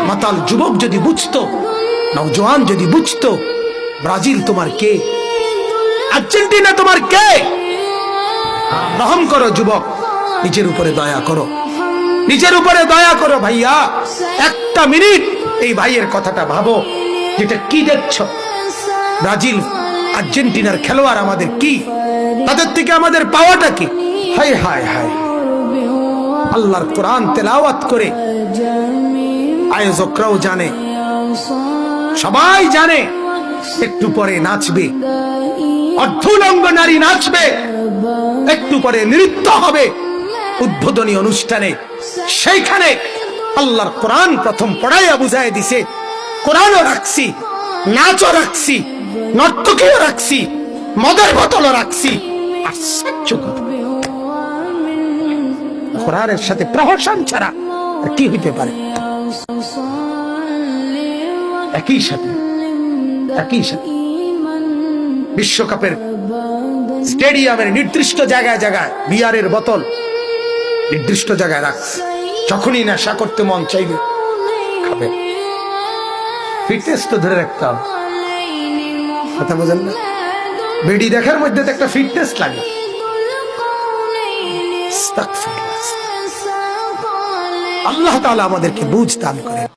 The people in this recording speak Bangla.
মাতাল যুবক যদি বুঝতো, নওজোয়ান যদি বুঝতো, ব্রাজিল তোমার কে, আর্জেন্টিনা তোমার কে। রহম করো যুবক, নিজের উপরে দয়া করো, নিজের উপরে দয়া করো ভাইয়া। একটা মিনিট এই ভাইয়ের কথাটা ভাবো, যেটা কি দেখছো, ব্রাজিল আর্জেন্টিনার খেলোয়াড় আমাদের কি, তাদের থেকে আমাদের পাওয়াটা কি? হায় হায় হায়, আল্লাহর কোরআন তেলাওয়াত করে আয়োজকরাও জানে, সবাই জানে, একটু পরে নাচবে, অর্ধুলঙ্গ নারী নাচবে, একটু পরে নৃত্য হবে উদ্বোধনী অনুষ্ঠানে। সেইখানে আল্লাহর কোরআন প্রথম পড়াইয়া বুঝাই দিছে, কোরআনও রাখছি, নাচও রাখছি, নর্তকীও রাখছি, মদের বোতলও রাখছি। আশ্চর্য কথা, কোরআনের সাথে প্রহসন ছাড়া কি হইতে পারে? একই সাথে বিশ্বকাপের স্টেডিয়ামের নির্দিষ্ট জায়গায় জায়গায় বিয়ারের বোতল নির্দিষ্ট জায়গায় রাখছে, যখনই নেশা করতে মন চাইবে খাবে। ফিটনেস তো ধরে রাখতে হবে, কথা বোঝেন না? বেডি দেখার মধ্যে তো একটা ফিটনেস লাগে। আল্লাহ তাআলা আমাদেরকে বুঝ দান করেন।